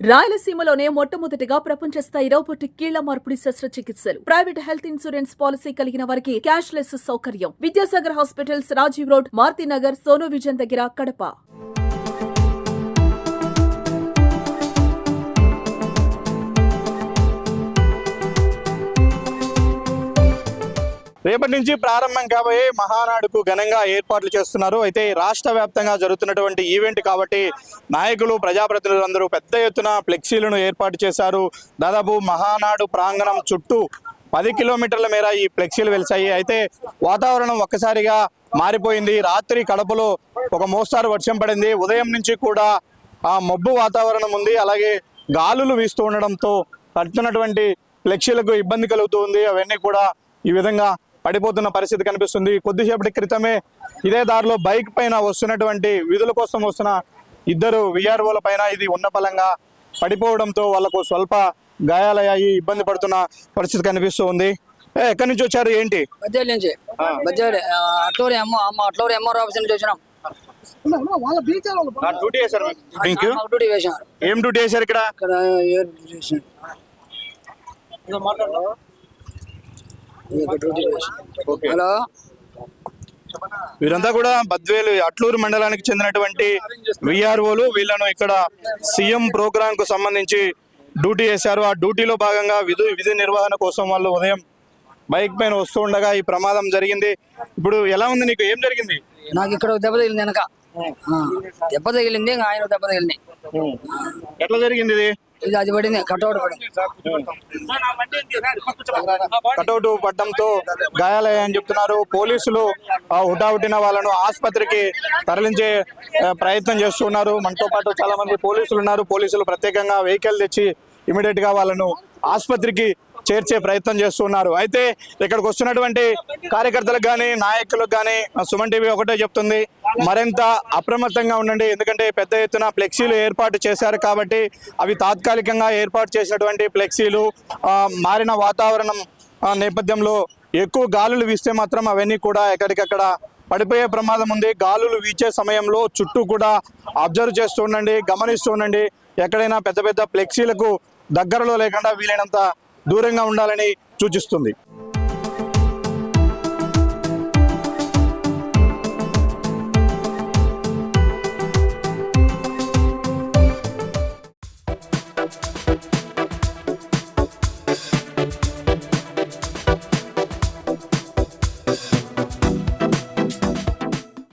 రాయలసీమలోనే మొట్టమొదటిగా ప్రపంచ స్థాయి రోబోటిక్ కీళ్ల మార్పిడి శస్త్రచికిత్సలు. ప్రైవేట్ హెల్త్ ఇన్సూరెన్స్ పాలసీ కలిగిన వారికి క్యాష్లెస్ సౌకర్యం. Vidyasagar hospitals, Rajiv road, Marutinagar, Sonu vision దగ్గర, కడప. రేపటి నుంచి ప్రారంభం కాబోయే మహానాడుకు ఘనంగా ఏర్పాట్లు చేస్తున్నారు. అయితే రాష్ట్ర వ్యాప్తంగా జరుగుతున్నటువంటి ఈవెంట్ కాబట్టి నాయకులు, ప్రజాప్రతినిధులందరూ పెద్ద ఎత్తున ఫ్లెక్సీలను ఏర్పాటు చేశారు. దాదాపు మహానాడు ప్రాంగణం చుట్టూ 10 కిలోమీటర్ల మేర ఈ ఫ్లెక్సీలు వెలిసాయి. అయితే వాతావరణం ఒక్కసారిగా మారిపోయింది. రాత్రి కడపలో ఒక మోస్తారు వర్షం పడింది. ఉదయం నుంచి కూడా ఆ మబ్బు వాతావరణం ఉంది. అలాగే గాలులు వీస్తూ ఉండడంతో కడుతున్నటువంటి ఫ్లెక్సీలకు ఇబ్బంది కలుగుతుంది. అవన్నీ కూడా ఈ విధంగా పడిపోతున్న పరిస్థితి కనిపిస్తుంది. కొద్దిసేపటి క్రితమే ఇదే దారిలో బైక్ పైన వస్తున్నటువంటి విధుల కోసం వస్తున్న 2 విఆర్ఓల పైన ఇది ఉన్నపలంగా పడిపోవడంతో వాళ్లకు స్వల్ప గాయాలయ్యాయి. ఇబ్బంది పడుతున్న పరిస్థితి కనిపిస్తూ ఉంది. ఎక్కడి నుంచి వచ్చారు, ఏంటి? బద్దేలి నుంచి. అట్లూరి ఎంఆర్ ఆఫీస్ నుంచి వచ్చినాం. డ్యూటీ చేశారు? డ్యూటీ వేసాం. ఏం డ్యూటీ చేశారు ఇక్కడ? హలో, వీరంతా కూడా బద్వేలు అట్లూరు మండలానికి చెందినటువంటి విఆర్ఓలు. వీళ్ళను ఇక్కడ సీఎం ప్రోగ్రామ్ కు సంబంధించి డ్యూటీ చేశారు. ఆ డ్యూటీలో భాగంగా విధి నిర్వహణ కోసం వాళ్ళు ఉదయం బైక్ పైన వస్తూ ఉండగా ఈ ప్రమాదం జరిగింది. ఇప్పుడు ఎలా ఉంది, నీకు ఏం జరిగింది? నాకు ఇక్కడ దెబ్బ తగిలింది, వెనక దెబ్బ తగిలింది, ఆయన దెబ్బ తగిలింది. ఎట్లా జరిగింది ఇది? ఇది అది పడింది, కటౌట్ పడింది. కటౌట్ పడ్డంతో గాయాలయ్యాయని చెప్తున్నారు. పోలీసులు హుటాహుటిన వాళ్ళను ఆసుపత్రికి తరలించే ప్రయత్నం చేస్తున్నారు. మనతో పాటు చాలా మంది పోలీసులు ఉన్నారు. పోలీసులు ప్రత్యేకంగా వెహికల్ తెచ్చి ఇమీడియట్ గా వాళ్ళను ఆసుపత్రికి చేర్చే ప్రయత్నం చేస్తున్నారు. అయితే ఇక్కడికి వస్తున్నటువంటి కార్యకర్తలకు కానీ, నాయకులకు కానీ సుమన్ టీవీ ఒకటే చెప్తుంది, మరింత అప్రమత్తంగా ఉండండి. ఎందుకంటే పెద్ద ఎత్తున ఫ్లెక్సీలు ఏర్పాటు చేశారు కాబట్టి అవి తాత్కాలికంగా ఏర్పాటు చేసినటువంటి ఫ్లెక్సీలు మారిన వాతావరణం నేపథ్యంలో ఎక్కువ గాలులు వీస్తే మాత్రం అవన్నీ కూడా ఎక్కడికక్కడ పడిపోయే ప్రమాదం ఉంది. గాలులు వీచే సమయంలో చుట్టూ కూడా అబ్జర్వ్ చేస్తూ ఉండండి, గమనిస్తూ ఉండండి. ఎక్కడైనా పెద్ద పెద్ద ఫ్లెక్సీలకు దగ్గరలో లేకుండా వీలైనంత దూరంగా ఉండాలని సూచిస్తుంది.